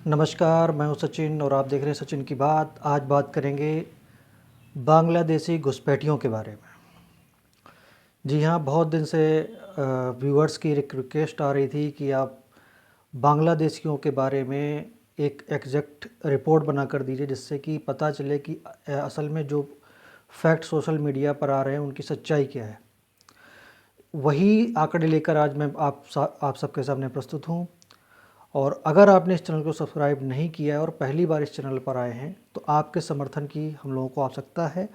नमस्कार, मैं हूं सचिन और आप देख रहे हैं सचिन की बात। आज बात करेंगे बांग्लादेशी घुसपैठियों के बारे में। जी हाँ, बहुत दिन से व्यूअर्स की रिक्वेस्ट आ रही थी कि आप बांग्लादेशियों के बारे में एक एग्जैक्ट रिपोर्ट बना कर दीजिए, जिससे कि पता चले कि असल में जो फैक्ट सोशल मीडिया पर आ रहे हैं उनकी सच्चाई क्या है। वही आंकड़े लेकर आज मैं आप सबके सामने प्रस्तुत हूँ। और अगर आपने इस चैनल को सब्सक्राइब नहीं किया है और पहली बार इस चैनल पर आए हैं तो आपके समर्थन की हम लोगों को आवश्यकता है।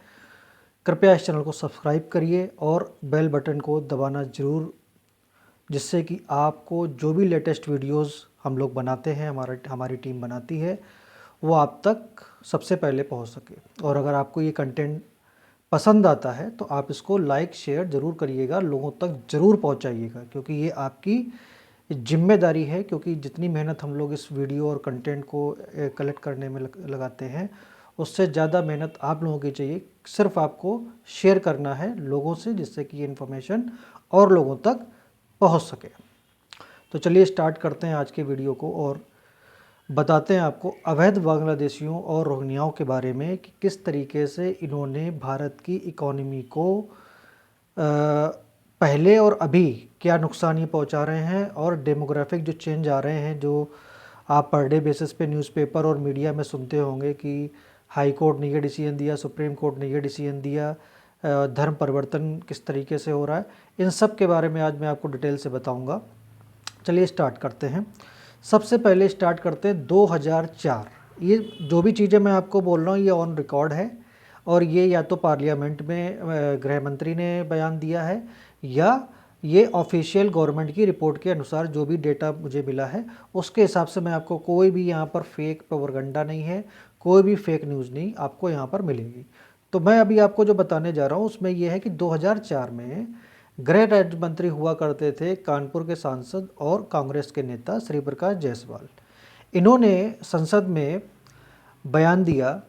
कृपया इस चैनल को सब्सक्राइब करिए और बेल बटन को दबाना ज़रूर, जिससे कि आपको जो भी लेटेस्ट वीडियोस हम लोग बनाते हैं, हमारी टीम बनाती है, वो आप तक सबसे पहले पहुंच सके। और अगर आपको ये कंटेंट पसंद आता है तो आप इसको लाइक शेयर ज़रूर करिएगा, लोगों तक ज़रूर पहुंचाइएगा, क्योंकि ये आपकी जिम्मेदारी है। क्योंकि जितनी मेहनत हम लोग इस वीडियो और कंटेंट को कलेक्ट करने में लगाते हैं, उससे ज़्यादा मेहनत आप लोगों की चाहिए। सिर्फ आपको शेयर करना है लोगों से, जिससे कि ये इन्फॉर्मेशन और लोगों तक पहुंच सके। तो चलिए स्टार्ट करते हैं आज के वीडियो को और बताते हैं आपको अवैध बांग्लादेशियों और रोहिंग्याओं के बारे में कि किस तरीके से इन्होंने भारत की इकोनॉमी को पहले और अभी क्या नुकसान ये पहुंचा रहे हैं। और डेमोग्राफिक जो चेंज आ रहे हैं, जो आप पर डे बेसिस पे न्यूज़पेपर और मीडिया में सुनते होंगे कि हाई कोर्ट ने ये डिसीजन दिया, सुप्रीम कोर्ट ने ये डिसीजन दिया, धर्म परिवर्तन किस तरीके से हो रहा है, इन सब के बारे में आज मैं आपको डिटेल से बताऊंगा। चलिए स्टार्ट करते हैं। सबसे पहले स्टार्ट करते हैं 2004। ये जो भी चीज़ें मैं आपको बोल रहा हूँ ये ऑन रिकॉर्ड है, और ये या तो पार्लियामेंट में गृह मंत्री ने बयान दिया है, या ये ऑफिशियल गवर्नमेंट की रिपोर्ट के अनुसार जो भी डेटा मुझे मिला है उसके हिसाब से मैं आपको, कोई भी यहाँ पर फेक प्रोपेगेंडा नहीं है, कोई भी फेक न्यूज़ नहीं आपको यहाँ पर मिलेगी। तो मैं अभी आपको जो बताने जा रहा हूँ उसमें यह है कि 2004 में गृह राज्य मंत्री हुआ करते थे कानपुर के सांसद और कांग्रेस के नेता श्री प्रकाश जायसवाल। इन्होंने संसद में बयान दिया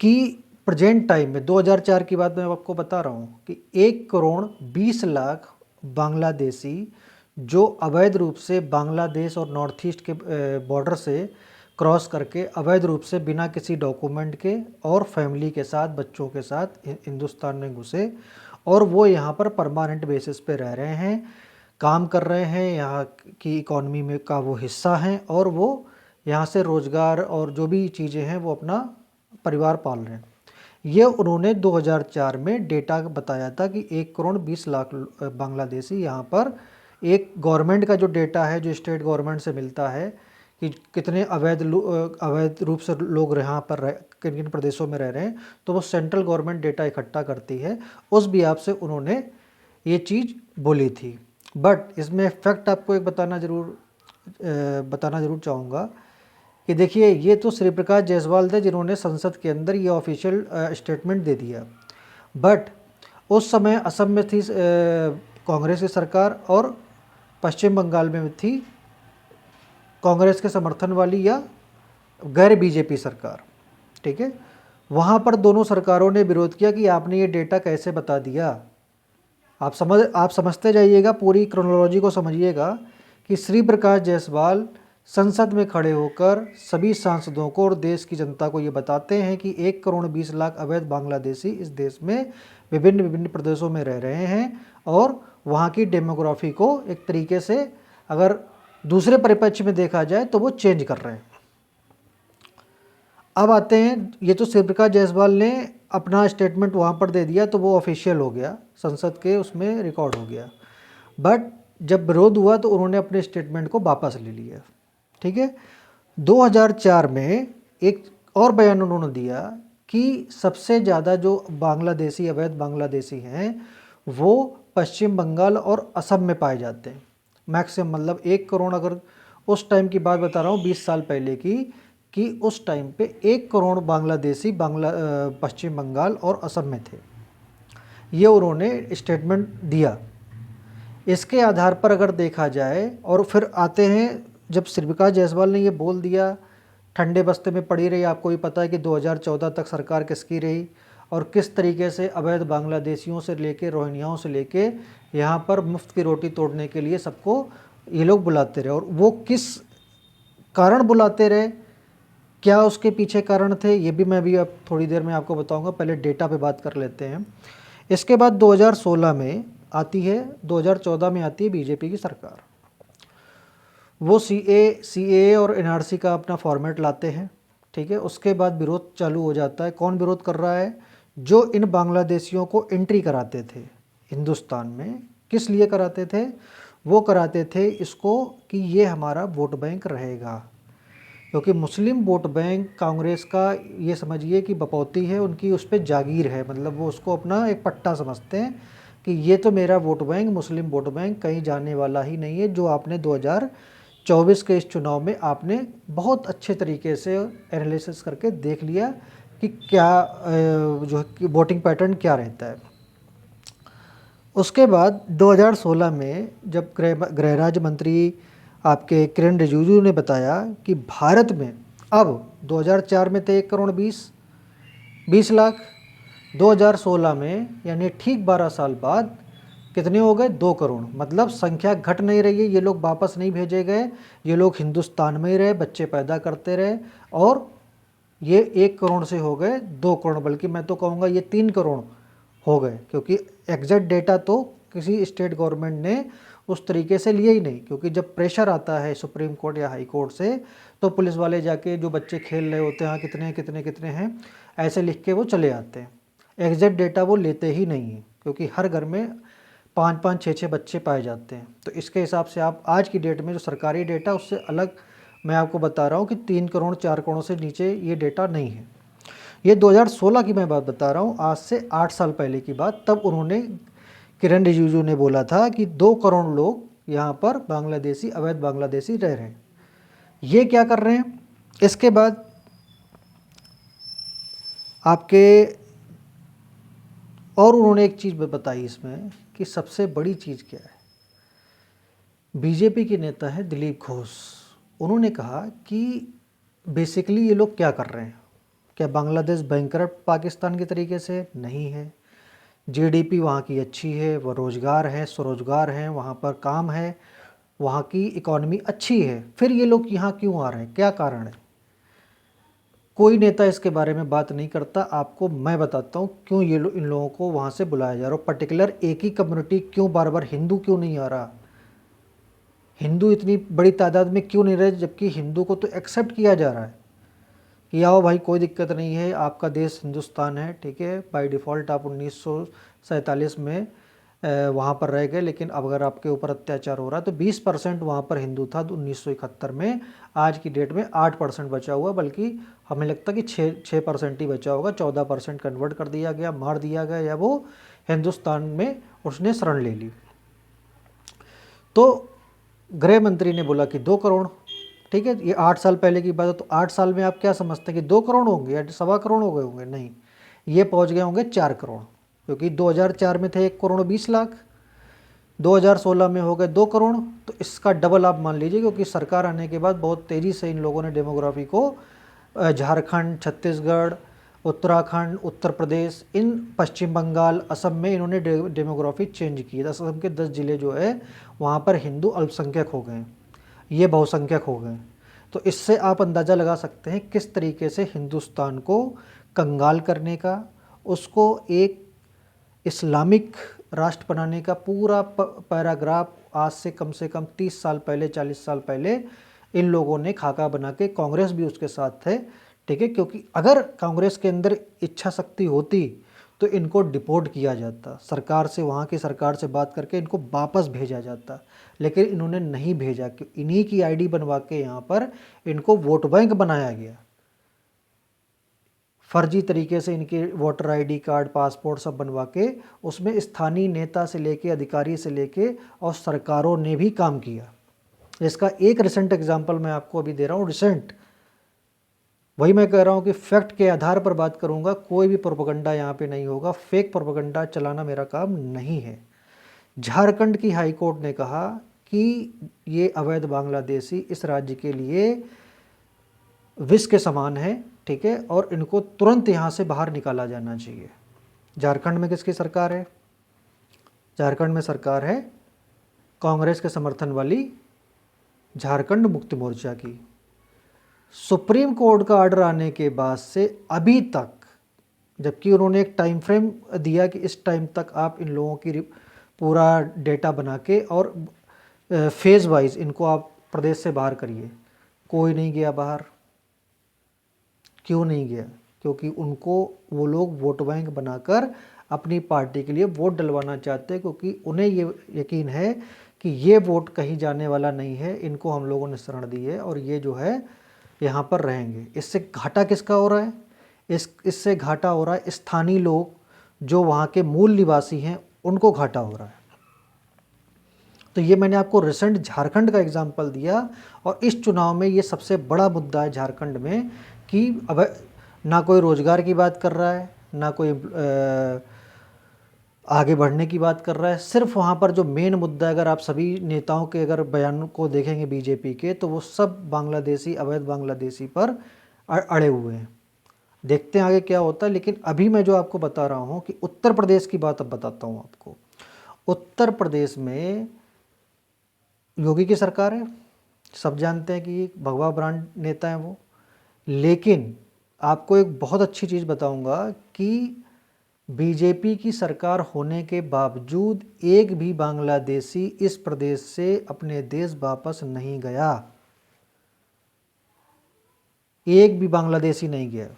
कि प्रेजेंट टाइम में 2004 की बात मैं आपको बता रहा हूँ कि 1 करोड़ 20 लाख बांग्लादेशी जो अवैध रूप से बांग्लादेश और नॉर्थ ईस्ट के बॉर्डर से क्रॉस करके अवैध रूप से बिना किसी डॉक्यूमेंट के और फैमिली के साथ, बच्चों के साथ हिंदुस्तान में घुसे, और वो यहाँ पर परमानेंट बेसिस पे रह रहे हैं, काम कर रहे हैं, यहाँ की इकॉनमी में का वो हिस्सा हैं, और वो यहाँ से रोज़गार और जो भी चीज़ें हैं वो अपना परिवार पाल रहे हैं। ये उन्होंने 2004 में डेटा बताया था कि 1 करोड़ 20 लाख बांग्लादेशी यहाँ पर, एक गवर्नमेंट का जो डेटा है जो स्टेट गवर्नमेंट से मिलता है कि कितने अवैध रूप से लोग यहाँ पर किन किन प्रदेशों में रह रहे हैं, तो वो सेंट्रल गवर्नमेंट डेटा इकट्ठा करती है। उस बिहाफ से उन्होंने ये चीज़ बोली थी। बट इसमें फैक्ट आपको एक बताना ज़रूर चाहूँगा कि देखिए, ये तो श्री प्रकाश जायसवाल थे जिन्होंने संसद के अंदर ये ऑफिशियल स्टेटमेंट दे दिया। बट उस समय असम में थी कांग्रेस की सरकार, और पश्चिम बंगाल में थी कांग्रेस के समर्थन वाली या गैर बीजेपी सरकार। ठीक है, वहाँ पर दोनों सरकारों ने विरोध किया कि आपने ये डेटा कैसे बता दिया। आप समझते जाइएगा, पूरी क्रोनोलॉजी को समझिएगा कि श्री प्रकाश जायसवाल संसद में खड़े होकर सभी सांसदों को और देश की जनता को ये बताते हैं कि 1 करोड़ 20 लाख अवैध बांग्लादेशी इस देश में विभिन्न विभिन्न प्रदेशों में रह रहे हैं, और वहाँ की डेमोग्राफी को एक तरीके से अगर दूसरे परिप्रेक्ष्य में देखा जाए तो वो चेंज कर रहे हैं। अब आते हैं, ये तो श्री प्रकाश जायसवाल ने अपना स्टेटमेंट वहाँ पर दे दिया तो वो ऑफिशियल हो गया, संसद के उसमें रिकॉर्ड हो गया। बट जब विरोध हुआ तो उन्होंने अपने स्टेटमेंट को वापस ले लिया। ठीक है, 2004 में एक और बयान उन्होंने दिया कि सबसे ज़्यादा जो बांग्लादेशी, अवैध बांग्लादेशी हैं वो पश्चिम बंगाल और असम में पाए जाते हैं। मैक्सिमम, मतलब 1 करोड़, अगर उस टाइम की बात बता रहा हूँ 20 साल पहले की, कि उस टाइम पे 1 करोड़ बांग्लादेशी पश्चिम बंगाल और असम में थे। ये उन्होंने स्टेटमेंट दिया। इसके आधार पर अगर देखा जाए, और फिर आते हैं, जब श्री प्रकाश जायसवाल ने ये बोल दिया, ठंडे बस्ते में पड़ी रही। आपको भी पता है कि 2014 तक सरकार किसकी रही, और किस तरीके से अवैध बांग्लादेशियों से लेके, रोहिंग्याओं से लेके यहाँ पर मुफ्त की रोटी तोड़ने के लिए सबको ये लोग बुलाते रहे। और वो किस कारण बुलाते रहे। क्या उसके पीछे कारण थे ये भी मैं भी अब थोड़ी देर में आपको बताऊंगा, पहले डेटा पे बात कर लेते हैं। इसके बाद 2016 में आती है, 2014 में आती है बीजेपी की सरकार। वो सीएए और एनआरसी का अपना फॉर्मेट लाते हैं, ठीक है। उसके बाद विरोध चालू हो जाता है। कौन विरोध कर रहा है? जो इन बांग्लादेशियों को एंट्री कराते थे हिंदुस्तान में। किस लिए कराते थे? वो कराते थे इसको कि ये हमारा वोट बैंक रहेगा, क्योंकि मुस्लिम वोट बैंक कांग्रेस का ये समझिए कि बपौती है उनकी, उस पर जागीर है। मतलब वो उसको अपना एक पट्टा समझते हैं कि ये तो मेरा वोट बैंक, मुस्लिम वोट बैंक कहीं जाने वाला ही नहीं है। जो आपने 2024 के इस चुनाव में आपने बहुत अच्छे तरीके से एनालिसिस करके देख लिया कि क्या जो वोटिंग पैटर्न क्या रहता है। उसके बाद 2016 में जब गृह राज्य मंत्री आपके किरण रिजिजू ने बताया कि भारत में अब 2004 में थे 1 करोड़ 20 लाख, 2016 में यानी ठीक 12 साल बाद कितने हो गए? 2 करोड़। मतलब संख्या घट नहीं रही है, ये लोग वापस नहीं भेजे गए, ये लोग हिंदुस्तान में ही रहे, बच्चे पैदा करते रहे और ये 1 करोड़ से हो गए 2 करोड़, बल्कि मैं तो कहूँगा ये 3 करोड़ हो गए, क्योंकि एग्जैक्ट डेटा तो किसी स्टेट गवर्नमेंट ने उस तरीके से लिया ही नहीं। क्योंकि जब प्रेशर आता है सुप्रीम कोर्ट या हाई कोर्ट से तो पुलिस वाले जाके जो बच्चे खेल रहे होते हैं, हाँ कितने कितने कितने हैं, ऐसे लिख के वो चले आते हैं। एग्जैक्ट डेटा वो लेते ही नहीं हैं, क्योंकि हर घर में 5-5 6-6 बच्चे पाए जाते हैं। तो इसके हिसाब से आप आज की डेट में जो सरकारी डेटा उससे अलग मैं आपको बता रहा हूँ कि 3 करोड़ 4 करोड़ से नीचे ये डेटा नहीं है। ये 2016 की मैं बात बता रहा हूँ, आज से 8 साल पहले की बात। तब उन्होंने, किरण रिजिजू ने बोला था कि 2 करोड़ लोग यहाँ पर बांग्लादेशी, अवैध बांग्लादेशी रह रहे हैं। ये क्या कर रहे हैं? इसके बाद आपके और उन्होंने एक चीज़ बताई इसमें कि सबसे बड़ी चीज़ क्या है। बीजेपी के नेता है दिलीप घोष, उन्होंने कहा कि बेसिकली ये लोग क्या कर रहे हैं, क्या बांग्लादेश बैंकरप्ट पाकिस्तान के तरीके से? नहीं है। जीडीपी वहाँ की अच्छी है, वह रोज़गार है, स्वरोजगार है, वहाँ पर काम है, वहाँ की इकॉनमी अच्छी है। फिर ये लोग यहाँ क्यों आ रहे हैं? क्या कारण है? कोई नेता इसके बारे में बात नहीं करता। आपको मैं बताता हूँ क्यों इन लोगों को वहाँ से बुलाया जा रहा है। पर्टिकुलर एक ही कम्युनिटी क्यों बार बार, हिंदू क्यों नहीं आ रहा? हिंदू इतनी बड़ी तादाद में क्यों नहीं रहे, जबकि हिंदू को तो एक्सेप्ट किया जा रहा है कि आओ भाई कोई दिक्कत नहीं है, आपका देश हिंदुस्तान है, ठीक है। बाय डिफ़ॉल्ट आप 1947 में वहाँ पर रह गए, लेकिन अब अगर आपके ऊपर अत्याचार हो रहा है तो 20% वहाँ पर हिंदू था 1971 में। आज की डेट में 8% बचा हुआ, बल्कि हमें लगता है कि 6% ही बचा होगा। 14% कन्वर्ट कर दिया गया, मार दिया गया, या वो हिंदुस्तान में उसने शरण ले ली। तो गृह मंत्री ने बोला कि 2 करोड़, ठीक है। ये 8 साल पहले की बात है, तो 8 साल में आप क्या समझते हैं कि 2 करोड़ होंगे या 1.25 करोड़ हो गए होंगे? नहीं, ये पहुंच गए होंगे 4 करोड़, क्योंकि 2004 में थे 1 करोड़ 20 लाख, 2016 में हो गए 2 करोड़। तो इसका डबल आप मान लीजिए, क्योंकि सरकार आने के बाद बहुत तेज़ी से इन लोगों ने डेमोग्राफी को झारखंड, छत्तीसगढ़, उत्तराखंड, उत्तर प्रदेश, इन पश्चिम बंगाल, असम में इन्होंने डेमोग्राफी चेंज की। असम के 10 ज़िले जो है वहाँ पर हिंदू अल्पसंख्यक हो गए, ये बहुसंख्यक हो गए। तो इससे आप अंदाज़ा लगा सकते हैं किस तरीके से हिंदुस्तान को कंगाल करने का, उसको एक इस्लामिक राष्ट्र बनाने का पूरा पैराग्राफ आज से कम 30 साल पहले, 40 साल पहले इन लोगों ने खाका बना के, कांग्रेस भी उसके साथ थे, ठीक है। क्योंकि अगर कांग्रेस के अंदर इच्छा शक्ति होती तो इनको डिपोर्ट किया जाता, सरकार से, वहाँ की सरकार से बात करके इनको वापस भेजा जाता, लेकिन इन्होंने नहीं भेजा। कि इन्हीं की आईडी बनवा के यहाँ पर इनको वोट बैंक बनाया गया। फर्जी तरीके से इनके वोटर आईडी कार्ड, पासपोर्ट सब बनवा के उसमें स्थानीय नेता से लेके, अधिकारी से लेके और सरकारों ने भी काम किया। इसका एक रिसेंट एग्जांपल मैं आपको अभी दे रहा हूँ, रिसेंट। वही मैं कह रहा हूँ कि फैक्ट के आधार पर बात करूँगा, कोई भी प्रोपेगेंडा यहाँ पे नहीं होगा। फेक प्रोपेगेंडा चलाना मेरा काम नहीं है। झारखंड की हाई कोर्ट ने कहा कि ये अवैध बांग्लादेशी इस राज्य के लिए विष के समान है, ठीक है, और इनको तुरंत यहाँ से बाहर निकाला जाना चाहिए। झारखंड में किसकी सरकार है? झारखंड में सरकार है कांग्रेस के समर्थन वाली झारखंड मुक्ति मोर्चा की। सुप्रीम कोर्ट का ऑर्डर आने के बाद से अभी तक, जबकि उन्होंने एक टाइम फ्रेम दिया कि इस टाइम तक आप इन लोगों की पूरा डेटा बना के और फेज़ वाइज इनको आप प्रदेश से बाहर करिए, कोई नहीं गया बाहर। क्यों नहीं गया? क्योंकि उनको वो लोग वोट बैंक बनाकर अपनी पार्टी के लिए वोट डलवाना चाहते हैं, क्योंकि उन्हें ये यकीन है कि ये वोट कहीं जाने वाला नहीं है, इनको हम लोगों ने शरण दी है और ये जो है यहाँ पर रहेंगे। इससे घाटा किसका हो रहा है? इससे घाटा हो रहा है स्थानीय लोग जो वहाँ के मूल निवासी हैं, उनको घाटा हो रहा है। तो ये मैंने आपको रिसेंट झारखंड का एग्जाम्पल दिया, और इस चुनाव में ये सबसे बड़ा मुद्दा है झारखंड में कि अब ना कोई रोजगार की बात कर रहा है, ना कोई आगे बढ़ने की बात कर रहा है। सिर्फ वहाँ पर जो मेन मुद्दा है, अगर आप सभी नेताओं के अगर बयान को देखेंगे बीजेपी के, तो वो सब बांग्लादेशी, अवैध बांग्लादेशी पर अड़े हुए हैं। देखते हैं आगे क्या होता है। लेकिन अभी मैं जो आपको बता रहा हूँ कि उत्तर प्रदेश की बात अब बताता हूँ आपको। उत्तर प्रदेश में योगी की सरकार है, सब जानते हैं कि भगवा ब्रांड नेता हैं वो। लेकिन आपको एक बहुत अच्छी चीज़ बताऊंगा कि बीजेपी की सरकार होने के बावजूद एक भी बांग्लादेशी इस प्रदेश से अपने देश वापस नहीं गया। एक भी बांग्लादेशी नहीं गया।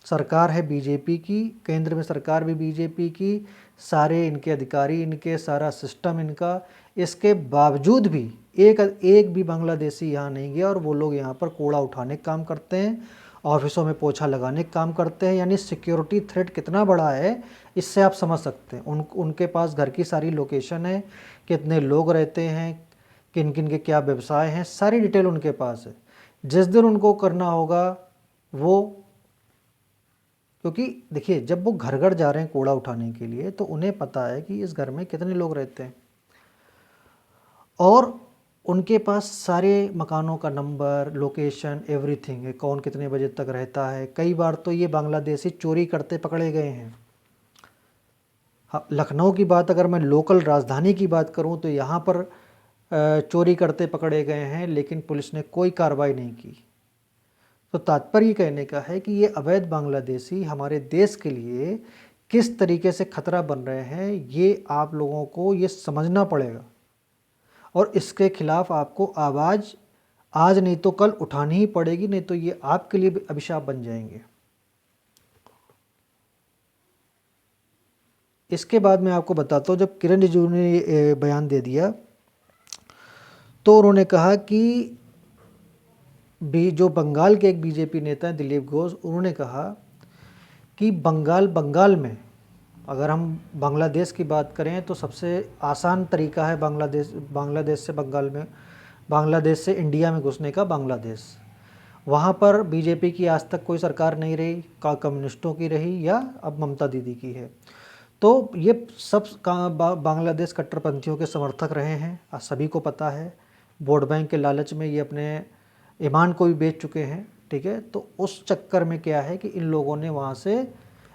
सरकार है बीजेपी की, केंद्र में सरकार भी बीजेपी की, सारे इनके अधिकारी इनके, सारा सिस्टम इनका, इसके बावजूद भी एक भी बांग्लादेशी यहाँ नहीं गया। और वो लोग यहाँ पर कूड़ा उठाने का काम करते हैं, ऑफिसों में पोछा लगाने का काम करते हैं। यानी सिक्योरिटी थ्रेट कितना बड़ा है, इससे आप समझ सकते हैं। उनके पास घर की सारी लोकेशन है, कितने लोग रहते हैं, किन किन के क्या व्यवसाय हैं, सारी डिटेल उनके पास है। जिस दिन उनको करना होगा वो, क्योंकि देखिए जब वो घर घर जा रहे हैं कूड़ा उठाने के लिए, तो उन्हें पता है कि इस घर में कितने लोग रहते हैं, और उनके पास सारे मकानों का नंबर, लोकेशन, एवरीथिंग है, कौन कितने बजे तक रहता है। कई बार तो ये बांग्लादेशी चोरी करते पकड़े गए हैं। हाँ, लखनऊ की बात अगर मैं लोकल राजधानी की बात करूं, तो यहाँ पर चोरी करते पकड़े गए हैं, लेकिन पुलिस ने कोई कार्रवाई नहीं की। तो तात्पर्य कहने का है कि ये अवैध बांग्लादेशी हमारे देश के लिए किस तरीके से खतरा बन रहे हैं, ये आप लोगों को ये समझना पड़ेगा। और इसके खिलाफ आपको आवाज़ आज नहीं तो कल उठानी ही पड़ेगी, नहीं तो ये आपके लिए भी अभिशाप बन जाएंगे। इसके बाद मैं आपको बताता हूँ, जब किरण रिजिजू ने बयान दे दिया, तो उन्होंने कहा कि जो बंगाल के एक बीजेपी नेता हैं दिलीप घोष, उन्होंने कहा कि बंगाल में अगर हम बांग्लादेश की बात करें तो सबसे आसान तरीका है बांग्लादेश से इंडिया में घुसने का। बांग्लादेश, वहाँ पर बीजेपी की आज तक कोई सरकार नहीं रही, कम्युनिस्टों की रही या अब ममता दीदी की है। तो ये सब बांग्लादेश कट्टरपंथियों के समर्थक रहे हैं, सभी को पता है। वोट बैंक के लालच में ये अपने ईमान को भी बेच चुके हैं, ठीक है। तो उस चक्कर में क्या है कि इन लोगों ने वहाँ से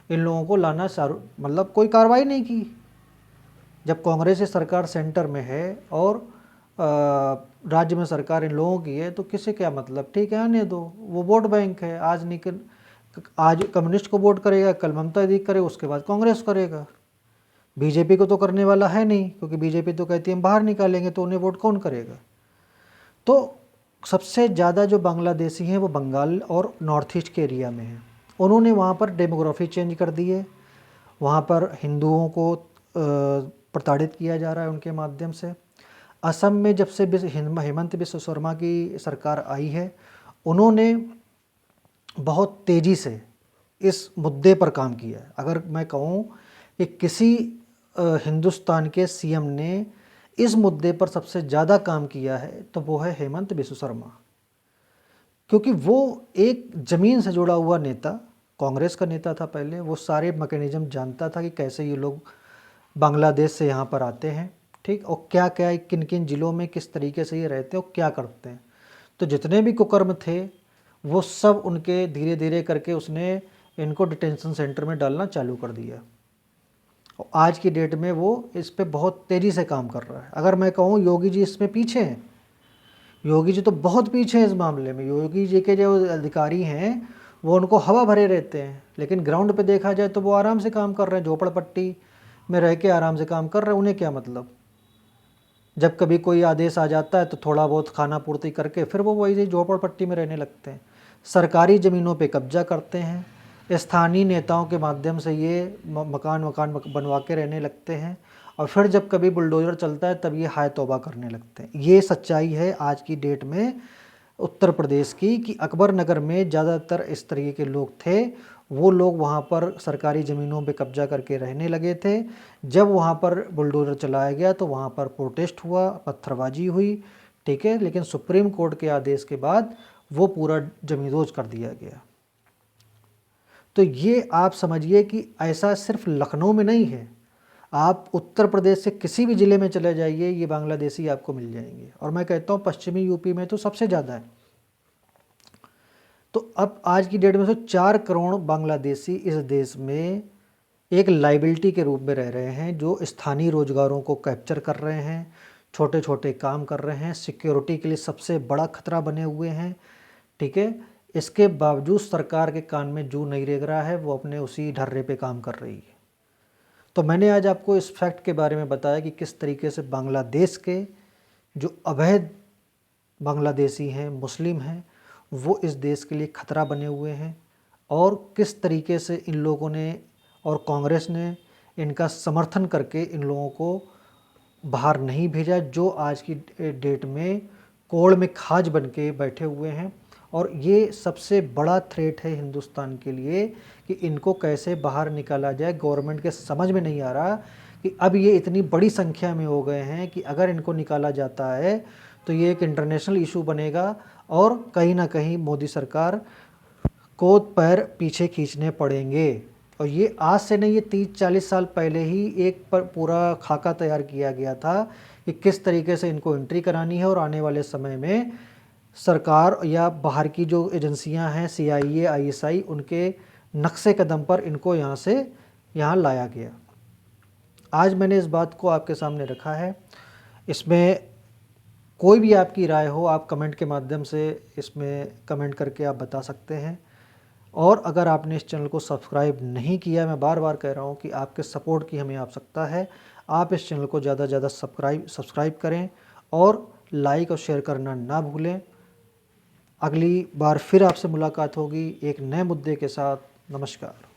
इन लोगों को लाना मतलब कोई कार्रवाई नहीं की। जब कांग्रेस की सरकार सेंटर में है और राज्य में सरकार इन लोगों की है, तो किसे क्या मतलब, ठीक है आने दो, वो वोट बैंक है। आज कम्युनिस्ट को वोट करेगा, कल ममता दीदी करेगा, उसके बाद कांग्रेस करेगा। बीजेपी को तो करने वाला है नहीं, क्योंकि बीजेपी तो कहती है हम बाहर निकालेंगे, तो उन्हें वोट कौन करेगा। तो सबसे ज़्यादा जो बांग्लादेशी हैं वो बंगाल और नॉर्थ ईस्ट के एरिया में हैं। उन्होंने वहाँ पर डेमोग्राफी चेंज कर दी है, वहाँ पर हिंदुओं को प्रताड़ित किया जा रहा है उनके माध्यम से। असम में जब से हेमंत बिस्व शर्मा की सरकार आई है, उन्होंने बहुत तेज़ी से इस मुद्दे पर काम किया है। अगर मैं कहूँ कि किसी हिंदुस्तान के सीएम ने इस मुद्दे पर सबसे ज़्यादा काम किया है, तो वो है हेमंत बिस्व शर्मा, क्योंकि वो एक ज़मीन से जुड़ा हुआ नेता, कांग्रेस का नेता था पहले। वो सारे मैकेनिज़्म जानता था कि कैसे ये लोग बांग्लादेश से यहाँ पर आते हैं, ठीक, और क्या क्या किन किन ज़िलों में किस तरीके से ये रहते हैं और क्या करते हैं। तो जितने भी कुकर्म थे वो सब उनके धीरे धीरे करके उसने इनको डिटेंशन सेंटर में डालना चालू कर दिया। और आज की डेट में वो इस पे बहुत तेज़ी से काम कर रहा है। अगर मैं कहूँ योगी जी इसमें पीछे हैं, योगी जी तो बहुत पीछे हैं इस मामले में। योगी जी के जो अधिकारी हैं वो उनको हवा भरे रहते हैं, लेकिन ग्राउंड पे देखा जाए तो वो आराम से काम कर रहे हैं, झोपड़पट्टी में रह के आराम से काम कर रहे हैं। उन्हें क्या मतलब, जब कभी कोई आदेश आ जाता है तो थोड़ा बहुत खाना पूर्ति करके फिर वो वही झोपड़पट्टी में रहने लगते हैं। सरकारी ज़मीनों पे कब्जा करते हैं, स्थानीय नेताओं के माध्यम से ये मकान बनवा के रहने लगते हैं, और फिर जब कभी बुलडोज़र चलता है तब ये हाय तौबा करने लगते हैं। ये सच्चाई है आज की डेट में उत्तर प्रदेश की, कि अकबर नगर में ज़्यादातर इस तरीके के लोग थे। वो लोग वहाँ पर सरकारी ज़मीनों पे कब्जा करके रहने लगे थे। जब वहाँ पर बुलडोज़र चलाया गया तो वहाँ पर प्रोटेस्ट हुआ, पत्थरबाजी हुई, ठीक है, लेकिन सुप्रीम कोर्ट के आदेश के बाद वो पूरा ज़मींदोज़ कर दिया गया। तो ये आप समझिए कि ऐसा सिर्फ लखनऊ में नहीं है, आप उत्तर प्रदेश से किसी भी ज़िले में चले जाइए ये बांग्लादेशी आपको मिल जाएंगे, और मैं कहता हूँ पश्चिमी यूपी में तो सबसे ज़्यादा है। तो अब आज की डेट में तो 4 करोड़ बांग्लादेशी इस देश में एक लाइबिलिटी के रूप में रह रहे हैं, जो स्थानीय रोजगारों को कैप्चर कर रहे हैं, छोटे छोटे काम कर रहे हैं, सिक्योरिटी के लिए सबसे बड़ा खतरा बने हुए हैं, ठीक है। इसके बावजूद सरकार के कान में जू नहीं रेंग रहा है, वो अपने उसी ढर्रे पे काम कर रही है। तो मैंने आज आपको इस फैक्ट के बारे में बताया कि किस तरीके से बांग्लादेश के जो अवैध बांग्लादेशी हैं, मुस्लिम हैं, वो इस देश के लिए खतरा बने हुए हैं, और किस तरीके से इन लोगों ने और कांग्रेस ने इनका समर्थन करके इन लोगों को बाहर नहीं भेजा, जो आज की डेट में कोड़ में खाज बन के बैठे हुए हैं। और ये सबसे बड़ा थ्रेट है हिंदुस्तान के लिए कि इनको कैसे बाहर निकाला जाए। गवर्नमेंट के समझ में नहीं आ रहा कि अब ये इतनी बड़ी संख्या में हो गए हैं कि अगर इनको निकाला जाता है तो ये एक इंटरनेशनल इशू बनेगा, और कहीं ना कहीं मोदी सरकार को पैर पीछे खींचने पड़ेंगे। और ये आज से नहीं, ये 30-40 साल पहले ही एक पर पूरा खाका तैयार किया गया था कि किस तरीके से इनको एंट्री करानी है, और आने वाले समय में सरकार या बाहर की जो एजेंसियां हैं CIA, ISI, उनके नक्शे कदम पर इनको यहाँ लाया गया। आज मैंने इस बात को आपके सामने रखा है। इसमें कोई भी आपकी राय हो, आप कमेंट के माध्यम से इसमें कमेंट करके आप बता सकते हैं। और अगर आपने इस चैनल को सब्सक्राइब नहीं किया, मैं बार बार कह रहा हूँ कि आपके सपोर्ट की हमें आवश्यकता है। आप इस चैनल को ज़्यादा से ज़्यादा सब्सक्राइब करें और लाइक और शेयर करना ना भूलें। अगली बार फिर आपसे मुलाकात होगी एक नए मुद्दे के साथ। नमस्कार।